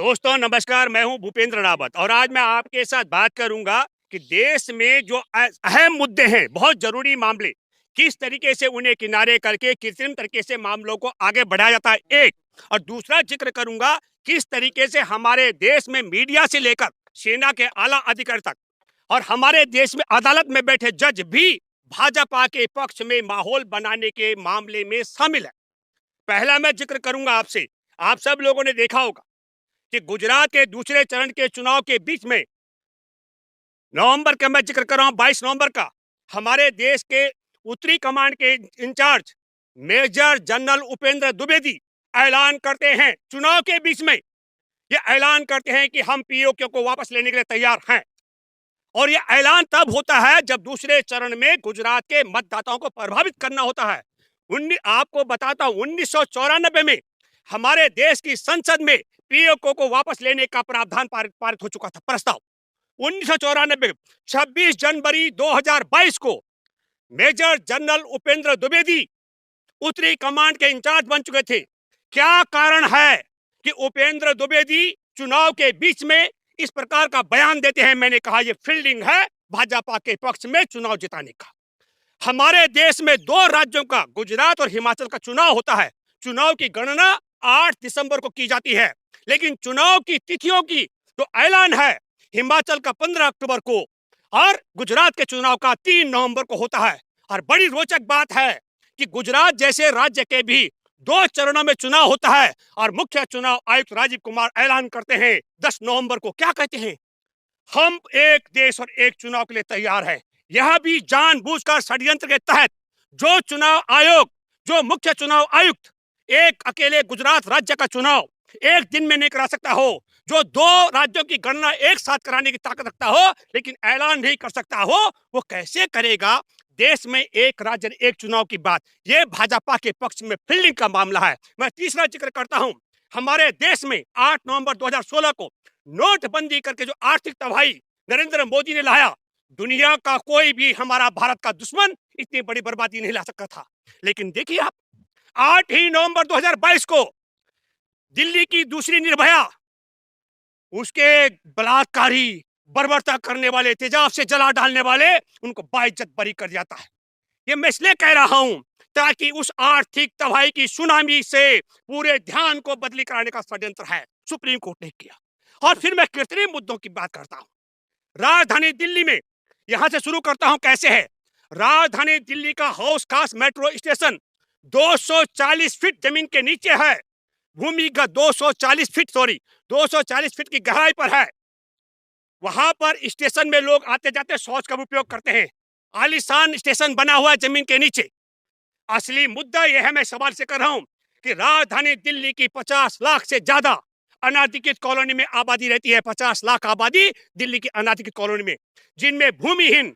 दोस्तों नमस्कार, मैं हूं भूपेंद्र रावत और आज मैं आपके साथ बात करूंगा कि देश में जो अहम मुद्दे हैं, बहुत जरूरी मामले, किस तरीके से उन्हें किनारे करके कृत्रिम तरीके से मामलों को आगे बढ़ाया जाता है। एक और दूसरा जिक्र करूंगा किस तरीके से हमारे देश में मीडिया से लेकर सेना के आला अधिकारी तक और हमारे देश में अदालत में बैठे जज भी भाजपा के पक्ष में माहौल बनाने के मामले में शामिल है। पहला मैं जिक्र करूंगा आपसे, आप सब लोगों ने देखा होगा कि गुजरात के दूसरे चरण के चुनाव के बीच में नवंबर का मैं जिक्र कर रहा हूं, 22 नवंबर का, हमारे देश के उत्तरी कमांड के incharge major general Upendra Dwivedi ऐलान करते हैं, चुनाव के बीच में ये ऐलान करते हैं कि हम पीओके को वापस लेने के लिए तैयार हैं। और ये ऐलान तब होता है जब दूसरे चरण में गुजरात के मतदाताओं को प्रभावित करना होता है। आपको बताता हूं, 1994 में हमारे देश की संसद में पीओके को वापस लेने का प्रावधान पारित हो चुका था, प्रस्ताव 1994। 26 जनवरी 2022 को मेजर जनरल उपेंद्र द्विवेदी उत्तरी कमांड के इंचार्ज बन चुके थे। क्या कारण है कि उपेंद्र द्विवेदी चुनाव के बीच में इस प्रकार का बयान देते हैं? मैंने कहा यह फील्डिंग है भाजपा के पक्ष में चुनाव जिताने का। हमारे देश में दो राज्यों का, गुजरात और हिमाचल का चुनाव होता है। चुनाव की गणना 8 दिसंबर को की जाती है, लेकिन चुनाव की तिथियों की जो ऐलान है हिमाचल का 15 अक्टूबर को और गुजरात के चुनाव का 3 नवंबर को होता है। और बड़ी रोचक बात है कि गुजरात जैसे राज्य के भी 2 चरणों में चुनाव होता है और मुख्य चुनाव आयुक्त राजीव कुमार ऐलान करते हैं 10 नवंबर को। क्या कहते हैं? हम एक देश और एक चुनाव के लिए तैयार हैं। यह भी जानबूझकर षड्यंत्र के तहत जो चुनाव आयोग, जो मुख्य चुनाव आयुक्त एक अकेले गुजरात राज्य का चुनाव एक दिन में नहीं करा सकता हो, जो 2 राज्यों की गणना एक साथ कराने की ताकत रखता हो लेकिन ऐलान नहीं कर सकता हो, वो कैसे करेगा? देश में एक राज्य एक चुनाव की बात, ये भाजपा के पक्ष में फील्डिंग का मामला है। मैं तीसरा जिक्र करता हूं, हमारे देश में 8 नवंबर 2016 को नोटबंदी करके जो आर्थिक तबाही नरेंद्र मोदी ने लाया, दुनिया का कोई भी हमारा भारत का दुश्मन इतनी बड़ी बर्बादी नहीं ला सकता था। लेकिन देखिए आप, 8 ही नवंबर 2022 को दिल्ली की दूसरी निर्भया, उसके बलात्कारी, बर्बरता करने वाले, तेजाब से जला डालने वाले, उनको बाइज्जत बरी कर जाता है। ये मैं इसलिए कह रहा हूं ताकि उस आर्थिक तबाही की सुनामी से पूरे ध्यान को बदली कराने का षड्यंत्र है, सुप्रीम कोर्ट ने किया। और फिर मैं कृत्रिम मुद्दों की बात करता हूं। राजधानी दिल्ली में, यहां से शुरू करता हूं कैसे है। राजधानी दिल्ली का हाउस खास मेट्रो स्टेशन 240 फीट जमीन के नीचे है, भूमिगत 240 फीट की गहराई पर है। वहां पर स्टेशन में लोग आते जाते शौच का उपयोग करते हैं। आलीशान स्टेशन बना हुआ है जमीन के नीचे। असली मुद्दा यह है, मैं सवाल से कर रहा हूं कि राजधानी दिल्ली की 50 लाख से ज्यादा अनाधिकृत कॉलोनी में आबादी रहती है। 50 लाख आबादी दिल्ली की अनाधिकृत कॉलोनी में, जिनमें भूमिहीन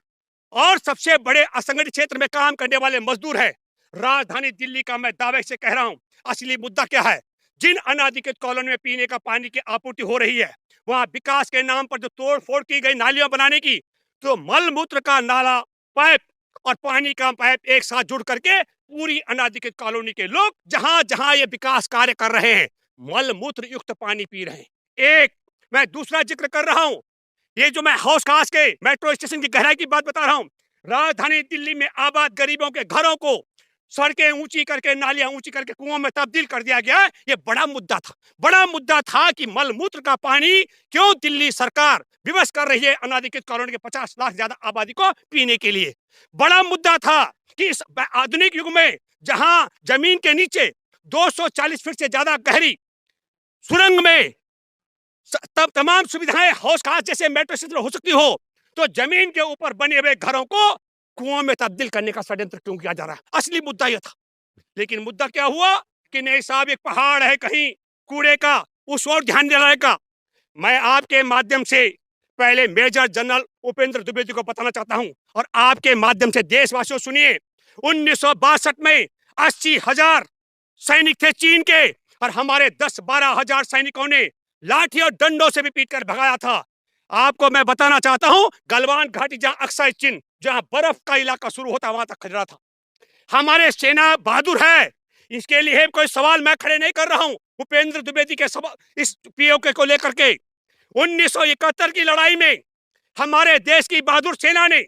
और सबसे बड़े असंगठित क्षेत्र में काम करने वाले मजदूर है। राजधानी दिल्ली का मैं दावे से कह रहा हूं, असली मुद्दा क्या है? जिन अनाधिकृत कॉलोनी में पीने का पानी की आपूर्ति हो रही है, वहां विकास के नाम पर जो तोड़-फोड़ की गई नालियां बनाने की, तो मल मूत्र का नाला, पाइप और पानी का पाइप एक साथ जुड़ करके पूरी अनाधिकृत कॉलोनी के लोग जहां जहां ये विकास कार्य कर रहे हैं, मल मूत्र युक्त पानी पी रहे हैं। एक मैं दूसरा जिक्र कर रहा हूं, ये जो मैं हाउस खास के मेट्रो स्टेशन की गहराई की बात बता रहा हूं, राजधानी दिल्ली में आबाद गरीबों के घरों को सड़कें ऊंची करके, नालियां ऊंची करके कुओं में तब्दील कर दिया गया। ये बड़ा मुद्दा था कि मलमूत्र का पानी क्यों दिल्ली सरकार विवश कर रही है अनाधिकृत कॉलोनी के 50 लाख ज्यादा आबादी को पीने के लिए। बड़ा मुद्दा था कि इस आधुनिक युग में जहां जमीन के नीचे 240 फीट से ज्यादा गहरी सुरंग में तब तमाम सुविधाएं हाउस खास जैसे मेट्रो स्टेशन हो सकती हो, तो जमीन के ऊपर बने हुए घरों को कुओं में तब्दील करने का षड्यंत्र क्यों किया जा रहा है? असली मुद्दा यह था। लेकिन मुद्दा क्या हुआ कि नहीं साहब, एक पहाड़ है कहीं कूड़े का, उस ओर ध्यान दिलाने का। मैं आपके माध्यम से पहले मेजर जनरल उपेंद्र द्विवेदी को बताना चाहता हूं और आपके माध्यम से देशवासियों सुनिए। 1962 में 80,000 सैनिक थे चीन के, और हमारे 10-12 हजार सैनिकों ने लाठी और डंडों से भी पीटकर भगाया था। आपको मैं बताना चाहता हूं, गलवान घाटी जहां अक्साई चीन, जहां बर्फ का इलाका शुरू होता वहां तक खतरा था। हमारे सेना बहादुर है, इसके लिए कोई सवाल मैं खड़े नहीं कर रहा हूं। भूपेंद्र द्विवेदी के इस पीओके को लेकर के 1971 की लड़ाई में हमारे देश की बहादुर सेना ने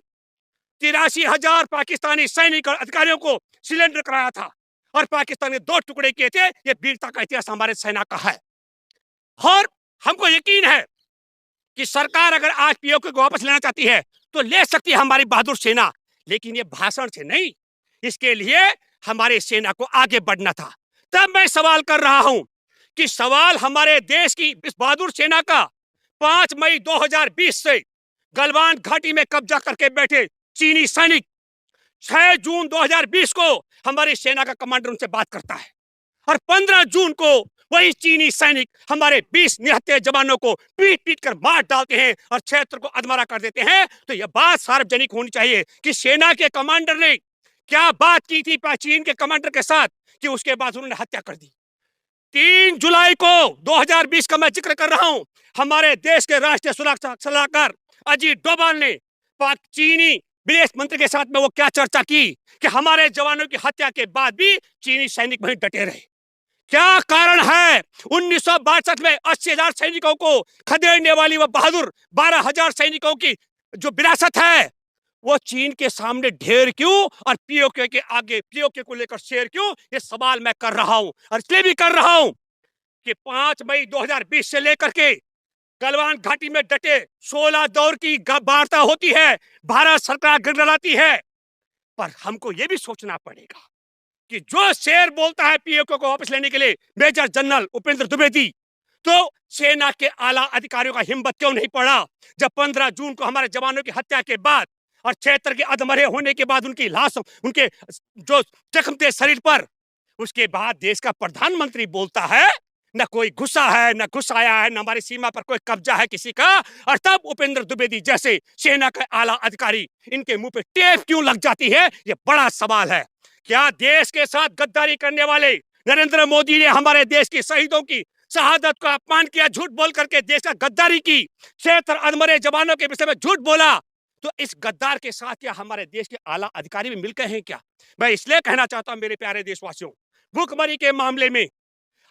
83,000 पाकिस्तानी सैनिक और अधिकारियों को सिलेंडर कराया था और पाकिस्तान ने 2 टुकड़े किए थे। ये वीरता का इतिहास हमारे सेना का है और हमको यकीन है कि सरकार अगर आज पीओके को वापस लेना चाहती है तो ले सकती है हमारी बहादुर सेना, लेकिन ये भाषण से नहीं, इसके लिए हमारे सेना को आगे बढ़ना था। तब मैं सवाल कर रहा हूं कि सवाल हमारे देश की इस बहादुर सेना का 5 मई 2020 से गलवान घाटी में कब्जा करके बैठे चीनी सैनिक 6 जून 2020 को हमारी सेना का कमांडर उनसे बात करता है और 15 जून को वही चीनी सैनिक हमारे 20 निहत्थे जवानों को पीट पीट कर मार डालते हैं और क्षेत्र को अधमरा कर देते हैं। तो यह बात सार्वजनिक होनी चाहिए कि सेना के कमांडर ने क्या बात की थी चीन के कमांडर के साथ कि उसके बाद उन्होंने हत्या कर दी। 3 जुलाई को 2020 का मैं जिक्र कर रहा हूं, हमारे देश के राष्ट्रीय सुरक्षा सलाहकार अजीत डोभाल ने पाक चीनी विदेश मंत्री के साथ में वो क्या चर्चा की कि हमारे जवानों की हत्या के बाद भी चीनी सैनिक वहीं डटे रहे। क्या कारण है 1962 में 80,000 सैनिकों को खदेड़ने वाली वह बहादुर 12,000 सैनिकों की जो विरासत है वो चीन के सामने ढेर क्यों और पीओके के आगे पीओके को लेकर शेर क्यों? ये सवाल मैं कर रहा हूं और इसलिए भी कर रहा हूं कि 5 मई 2020 से लेकर के गलवान घाटी में डटे 16 दौर की वार्ता होती है, भारत सरकार गिड़गिड़ाती है, पर हमको यह भी सोचना पड़ेगा कि जो शेर बोलता है पीओके को वापस लेने के लिए मेजर जनरल उपेंद्र द्विवेदी, तो सेना के आला अधिकारियों का हिम्मत क्यों नहीं पड़ा जब 15 जून को हमारे जवानों की हत्या के बाद और क्षेत्र के अधमरे होने के बाद उनकी लाश उनके जो जख्म थे शरीर पर, उसके बाद देश का प्रधानमंत्री बोलता है न कोई घुसा है न घुस आया है न हमारी सीमा पर कोई कब्जा है किसी का, और तब उपेंद्र द्विवेदी जैसे सेना के आला अधिकारी इनके मुंह पे टेप क्यों लग जाती है? ये बड़ा सवाल है। क्या देश के साथ गद्दारी करने वाले नरेंद्र मोदी ने हमारे देश के शहीदों की शहादत का अपमान किया, झूठ बोल करके देश का गद्दारी की, क्षेत्र अधमरे जवानों के विषय में झूठ बोला, तो इस गद्दार के साथ क्या हमारे देश के आला अधिकारी भी मिलकर हैं क्या? मैं इसलिए कहना चाहता हूं मेरे प्यारे देशवासियों, भूखमरी के मामले में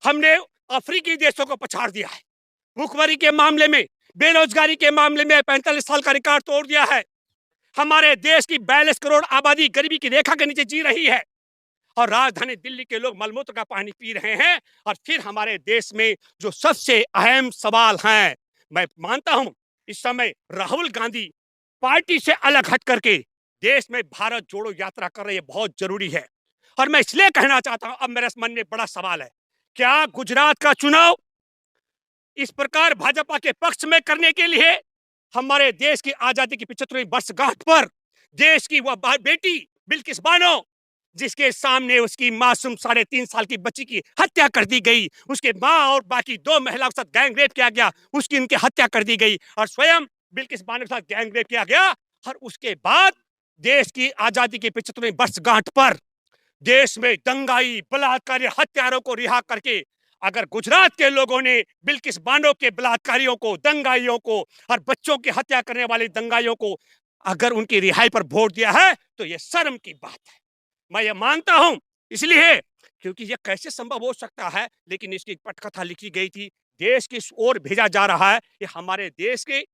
हमने अफ्रीकी देशों को पछाड़ दिया है, भूखमरी के मामले में, बेरोजगारी के मामले में 45 साल का रिकॉर्ड तोड़ दिया है। हमारे देश की 42 करोड़ आबादी गरीबी की रेखा के नीचे जी रही है और राजधानी दिल्ली के लोग मलमूत्र का पानी पी रहे हैं। और फिर हमारे देश में जो सबसे अहम सवाल हैं, मैं मानता हूं इस समय राहुल गांधी पार्टी से अलग हट करके देश में भारत जोड़ो यात्रा कर रही है, बहुत जरूरी है। और मैं इसलिए कहना चाहता हूं, अब मेरे मन में बड़ा सवाल है, क्या गुजरात का चुनाव इस प्रकार भाजपा के पक्ष में करने के लिए हमारे देश की आजादी की 75वीं वर्षगांठ पर देश की वह बेटी बिल्किस बानो, जिसके सामने उसकी मासूम 3.5 साल की बच्ची की हत्या कर दी गई, उसके माँ और बाकी 2 महिलाओं के साथ गैंग रेप किया गया, उसकी उनकी हत्या कर दी गई और स्वयं बिल्किस बानो के साथ गैंग रेप किया गया। और उसके बाद देश की आजादी की 75वीं वर्षगांठ पर देश में दंगाई बलात्कारी हत्यारों को रिहा करके अगर गुजरात के लोगों ने बिल्किस बानो के बलात्कारियों को, दंगाइयों को और बच्चों की हत्या करने वाले दंगाइयों को अगर उनकी रिहाई पर वोट दिया है तो यह शर्म की बात है। मैं ये मानता हूं इसलिए क्योंकि यह कैसे संभव हो सकता है, लेकिन इसकी पटकथा लिखी गई थी, देश की ओर भेजा जा रहा है। ये हमारे देश के,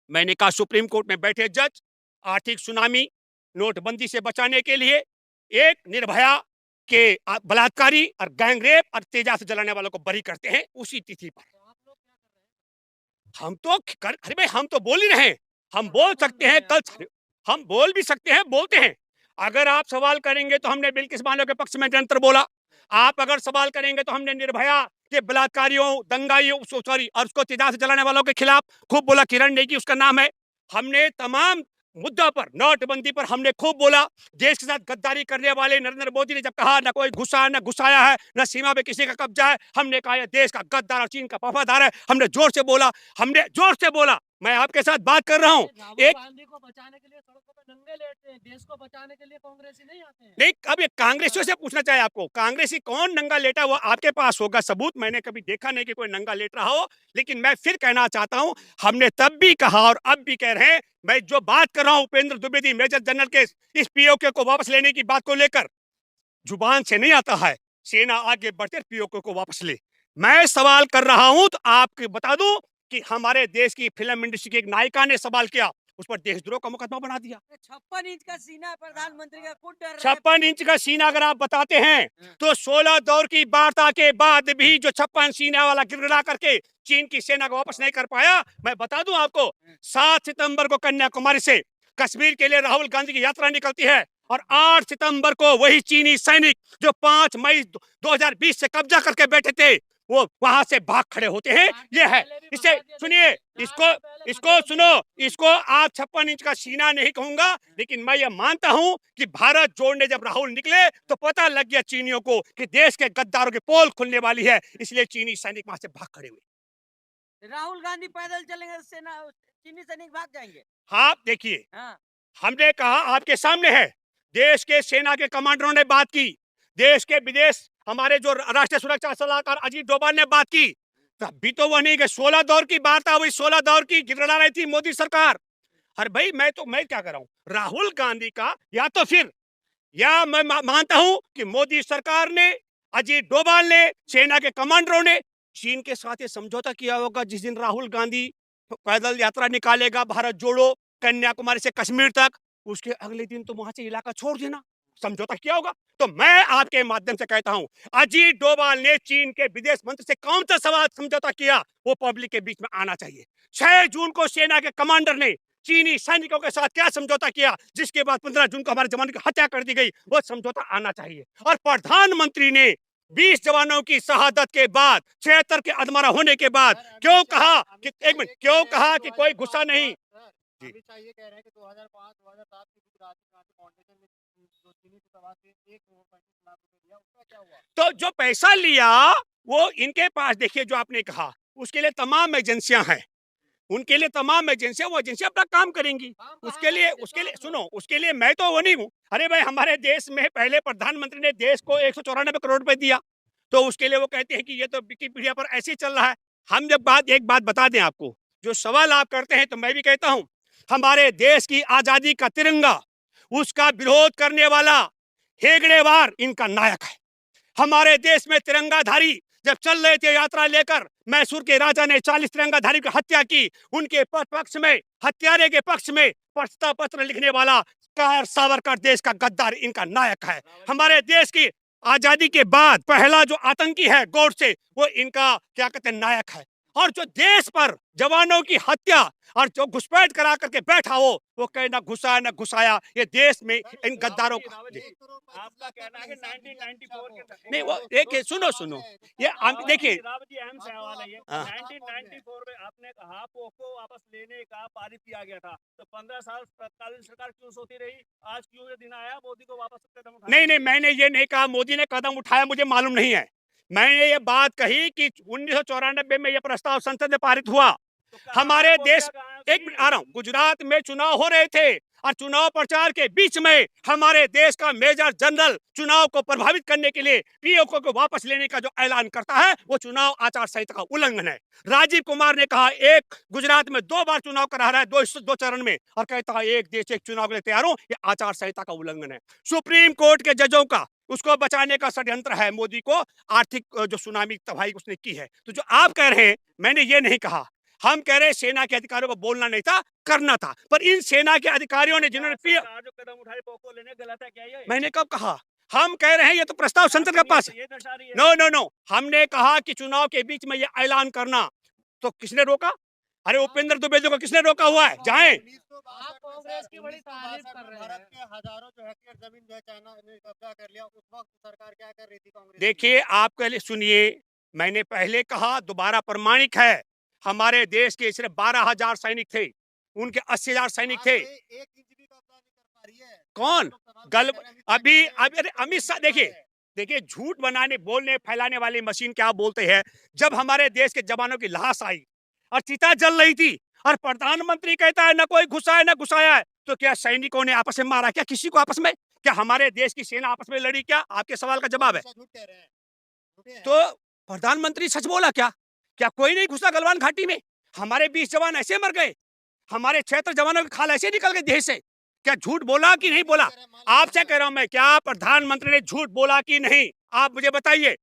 मैंने कहा सुप्रीम कोर्ट में बैठे जज आर्थिक सुनामी नोटबंदी से बचाने के लिए एक निर्भया के बलात्कारी और गैंगरेप और तेजाब से जलाने वालों को बरी करते हैं उसी तिथि पर। हम तो अरे भाई हम तो बोल ही रहे हैं, हम बोल सकते हैं, कल हम बोल भी सकते हैं, बोलते हैं। अगर आप सवाल करेंगे तो हमने बिल्किस बानो के पक्ष में निरंतर बोला, आप अगर सवाल करेंगे तो हमने निर्भया के बलात्कारियों, दंगाइयों और उसको तेजाब से जलाने वालों के खिलाफ खूब बोला। किरण नेगी उसका नाम है। हमने तमाम मुद्दा पर, नोटबंदी पर हमने खूब बोला। देश के साथ गद्दारी करने वाले नरेंद्र मोदी ने जब कहा न कोई घुसा न घुसाया है, न सीमा पे किसी का कब्जा है, हमने कहा यह देश का गद्दार और चीन का वफादार है। हमने जोर से बोला, हमने जोर से बोला। मैं आपके साथ बात कर रहा हूँ, एक गांधी को बचाने के लिए सड़कों पे नंगे लेटते हैं, देश को बचाने के लिए कांग्रेसी नहीं आते हैं। नहीं, अब ये कांग्रेसियों से पूछना चाहिए आपको, कांग्रेसी कौन नंगा लेटा वो आपके पास होगा सबूत। मैंने कभी देखा नहीं कि कोई नंगा लेट रहा हो। लेकिन मैं फिर कहना चाहता हूं, हमने तब भी कहा और अब भी कह रहे हैं, मैं जो बात कर रहा हूं उपेंद्र द्विवेदी मेजर जनरल के इस पीओके को वापस लेने की बात को लेकर, जुबान से नहीं आता है। सेना आगे बढ़कर पीओके को वापस ले। मैं सवाल कर रहा हूं तो आपको बता दूं कि हमारे देश की फिल्म इंडस्ट्री की एक नायिका ने सवाल किया, उस पर देशद्रोह का मुकदमा बना दिया। 56 इंच का सीना है प्रधानमंत्री का, खुद डर रहे हैं। 56 इंच का सीना अगर आप बताते हैं तो 16 दौर की वार्ता के बाद भी जो 56 सीना वाला गिड़गिड़ा करके चीन की सेना को वापस नहीं कर पाया, मैं बता दूं आपको 7 सितंबर को कन्याकुमारी से कश्मीर के लिए राहुल गांधी की यात्रा निकलती है और 8 सितंबर को वही चीनी सैनिक जो 5 मई 2020 से कब्जा करके बैठे थे वो वहां से भाग खड़े होते हैं। ये है, इसे सुनिए, इसको सुनो, इसको आप 56 इंच का सीना नहीं कहूंगा, लेकिन मैं ये मानता हूं कि भारत जोड़ने जब राहुल निकले तो पता लग गया चीनियों को कि देश के गद्दारों की पोल खुलने वाली है, इसलिए चीनी सैनिक वहां से भाग खड़े हुए। राहुल गांधी पैदल चलेंगे, सेना चीनी सैनिक भाग जाएंगे। हाँ देखिए, हाँ। हमने कहा आपके सामने है, देश के सेना के कमांडरों ने बात की, देश के विदेश हमारे जो राष्ट्रीय सुरक्षा सलाहकार अजीत डोभाल ने बात की, तब भी तो वह नहीं कि 16 दौर की बात है, वही 16 दौर की गिड़गिड़ा रही थी मोदी सरकार। अरे भाई मैं क्या कर रहा हूं, राहुल गांधी का या तो फिर या मैं मानता हूं कि मोदी सरकार ने, अजीत डोभाल ने, सेना के कमांडरों ने चीन के साथ ये समझौता किया होगा जिस दिन राहुल गांधी पैदल यात्रा निकालेगा भारत जोड़ो कन्याकुमारी से कश्मीर तक, उसके अगले दिन तो वहां से इलाका छोड़ देना, समझौता किया होगा। तो मैं आपके माध्यम से कहता हूं, अजीत डोभाल ने चीन के विदेश मंत्री से कौन सा सवाल समझौता किया, वो पब्लिक के बीच में आना चाहिए। 6 जून को सेना के कमांडर ने चीनी सैनिकों के साथ क्या समझौता किया, जिसके बाद 15 जून को हमारे जवानों की हत्या कर दी गई, वो समझौता आना चाहिए। और प्रधानमंत्री ने 20 जवानों की शहादत के बाद, 76 के अधमरा होने के बाद क्यों कहा कि एक मिनट, क्यों कहा कि कोई गुस्सा नहीं। अमित शाह ये कह रहे हैं कि 2005-2007 की राजीव गांधी फाउंडेशन ने जो चीनी दूतावास से 1 करोड़ 35 लाख रुपए दिया, उसका क्या हुआ? तो जो पैसा लिया वो इनके पास, देखिए जो आपने कहा उसके लिए तमाम एजेंसियां हैं, उनके लिए तमाम एजेंसियां, वो एजेंसियां अपना काम करेंगी। उसके लिए सुनो, उसके लिए मैं तो वो नहीं हूँ। अरे भाई, हमारे देश में पहले प्रधानमंत्री ने देश को 194 करोड़ रुपए दिया, तो उसके लिए वो कहते हैं कि ये तो विकिपीडिया पर ऐसे ही चल रहा है। हम जब एक बात बता दें आपको, जो सवाल आप करते हैं तो मैं भी कहता हूं, हमारे देश की आजादी का तिरंगा, उसका विरोध करने वाला हेगड़ेवार इनका नायक है। हमारे देश में तिरंगाधारी जब चल रहे थे यात्रा लेकर, मैसूर के राजा ने 40 तिरंगाधारी की हत्या की, उनके पक्ष में, हत्यारे के पक्ष में पछता पत्र लिखने वाला कार सावरकर देश का गद्दार इनका नायक है। हमारे देश की आजादी के बाद पहला जो आतंकी है गौडसे, वो इनका क्या कहते हैं नायक है। और जो देश पर जवानों की हत्या और जो घुसपैठ करा करके बैठा हो, वो कहे ना घुसा न घुसाया, ये देश में इन गद्दारों का। आपका कहना है कि 1994 के नहीं, वो देखिए, सुनो ये देखिए, अहम सवाल है ये। 1994 में आपने कहा पोको वापस लेने का पारित किया गया था, तो 15 साल तत्कालीन सरकार क्यों सोती रही? आज क्यों ये दिन आया मोदी को वापस कदम उठाने? नहीं, मैंने ये नहीं कहा मोदी ने कदम उठाया, मुझे मालूम नहीं है। मैंने ये बात कही कि 1994 में ये प्रस्ताव संसद में पारित हुआ। हमारे देश, एक मिनट आ रहा हूं, गुजरात में चुनाव हो रहे थे और चुनाव प्रचार के बीच में हमारे देश का मेजर जनरल चुनाव को प्रभावित करने के लिए पीओके को वापस लेने का जो ऐलान करता है, वो चुनाव आचार संहिता का उल्लंघन है। राजीव कुमार ने कहा एक गुजरात में 2 बार चुनाव करा रहा है, 2 चरण में, और कहता है एक देश एक चुनाव के लिए तैयार हूं, ये आचार संहिता का उल्लंघन है। सुप्रीम कोर्ट के जजों का उसको बचाने का षड्यंत्र है, मोदी को आर्थिक जो सुनामी तबाही उसने की है। तो जो आप कह रहे हैं, मैंने ये नहीं कहा। हम कह रहे हैं सेना के अधिकारियों को बोलना नहीं था, करना था। पर इन सेना के अधिकारियों ने जिन्होंने जो कदम उठाए पोको लेने, गलत है क्या ये? मैंने कब कहा? हम कह रहे हैं ये तो प्रस्ताव संसद के पास है। नो, हमने कहा कि चुनाव के बीच में ये ऐलान करना, तो किसने रोका? अरे उपेंद्र दुबे को किसने रोका हुआ है? जाएं। आप कांग्रेस की बड़ी तारीफ कर रहे हैं। भारत के हजारों जो हेक्टेयर जमीन जो है चाइना ने कब्जा कर लिया, उस वक्त सरकार क्या कर रही थी कांग्रेस? देखिए, आप पहले सुनिए, मैंने पहले कहा, दोबारा प्रमाणिक है, हमारे देश के सिर्फ 12,000 सैनिक थे, उनके 80,000 सैनिक थे। 1 इंच भी कब्जा नहीं कर पा रही है। कौन? अभी अमित शाह, देखिए झूठ बनाने, बोलने, फैलाने वाली मशीन क्या बोलते हैं। जब हमारे देश के जवानों की लाश आई और चिता जल रही थी और प्रधानमंत्री कहता है ना कोई घुसा है ना घुसाया है, तो क्या सैनिकों ने आपस में मारा क्या किसी को आपस में? क्या हमारे देश की सेना आपस में लड़ी क्या? आपके सवाल का जवाब है। तो प्रधानमंत्री सच बोला क्या? क्या कोई नहीं घुसा गलवान घाटी में? हमारे 20 जवान ऐसे मर गए, हमारे 76 जवानों की खाल ऐसे निकल गए देश से? क्या झूठ बोला कि नहीं बोला? आपसे कह रहा हूं मैं, क्या प्रधानमंत्री ने झूठ बोला कि नहीं? आप मुझे बताइए।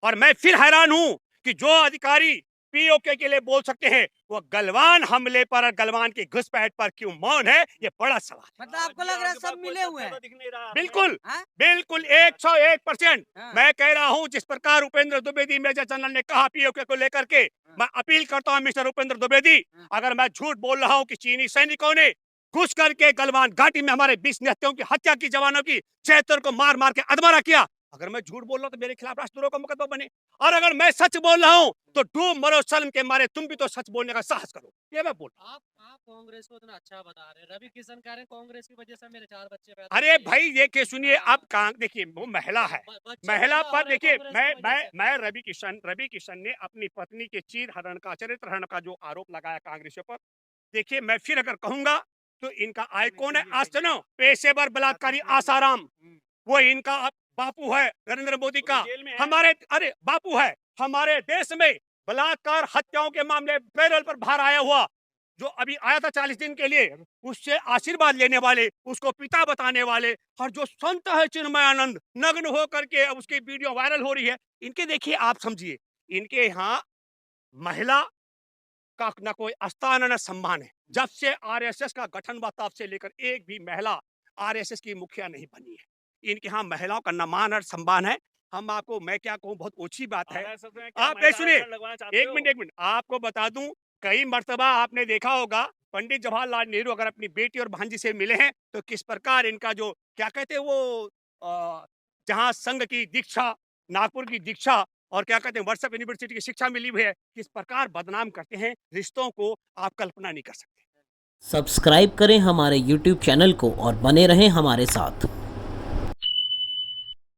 और मैं फिर हैरान हूं कि जो अधिकारी पीओके के लिए बोल सकते हैं वो गलवान हमले पर और गलवान की घुसपैठ पर क्यों मौन है, ये बड़ा सवाल है। मतलब आपको लग रहा है सब मिले हुए हैं? दिख नहीं रहा है। बिल्कुल हाँ? बिल्कुल 101%। हाँ। मैं कह रहा हूं जिस प्रकार उपेंद्र द्विवेदी मेजर जनरल ने कहा पीओके को लेकर के, मैं अपील करता हूं मिस्टर उपेंद्र द्विवेदी, अगर मैं झूठ बोल रहा हूं कि चीनी सैनिकों ने घुस करके गलवान घाटी में हमारे 20 निहत्थों की हत्या की, जवानों की 76 को मार मार के अधमरा किया, अगर मैं झूठ बोल रहा हूं तो मेरे खिलाफ राष्ट्रद्रोह का मुकदमा बने। और अगर मैं सच बोल रहा हूं तो डूब मरो शर्म के मारे, तुम भी तो सच बोलने का साहस करो, ये मैं बोल रहा हूं। आप कांग्रेस को इतना अच्छा बता रहे हैं, रवि किशन कह रहे हैं कांग्रेस की वजह से मेरे 4 बच्चे पैदा अरे हुए। भाई ये के सुनिए, अब देखिए वो महिला है, बच्चे महिला पैदा हो पर रहे हैं देखिए कांग्रेस की वजह से। मैं रवि किशन ने अपनी पत्नी के चरित्र हरण का जो आरोप लगाया कांग्रेसियों पर, देखिए मैं फिर अगर कहूंगा तो इनका आइकॉन है आज सुनो, पेशेवर बलात्कारी आसाराम, वो इनका बापू है नरेंद्र मोदी का, जेल में है। हमारे अरे बापू है हमारे देश में बलात्कार हत्याओं के मामले पैरोल पर बाहर आया हुआ, जो अभी आया था 40 दिन के लिए, उससे आशीर्वाद लेने वाले, उसको पिता बताने वाले, और जो संत है चिन्मयानंद नग्न होकर के उसकी वीडियो वायरल हो रही है, इनके देखिए आप समझिए, इनके यहाँ महिला का न कोई आस्थान न सम्मान है। जब से आरएसएस का गठन हुआ तब से लेकर एक भी महिला आरएसएस की मुखिया नहीं बनी है। इनके यहाँ महिलाओं का न मान और सम्मान है। हम आपको मैं क्या कहूँ, बहुत ओछी बात है। RSS में क्या आप महिला सुनिए, आरक्षण लगवाना चाहते एक हो? मिनट आपको बता दूं, कई मर्तबा आपने देखा होगा पंडित जवाहरलाल नेहरू अगर अपनी बेटी और भांजी से मिले हैं तो किस प्रकार इनका जो क्या कहते हैं वो जहां संघ की दीक्षा, नागपुर की दीक्षा और क्या कहते हैं वर्षप यूनिवर्सिटी की शिक्षा मिली हुई है, किस प्रकार बदनाम करते हैं रिश्तों को, आप कल्पना नहीं कर सकते। सब्सक्राइब करें हमारे YouTube चैनल को और बने रहें हमारे साथ।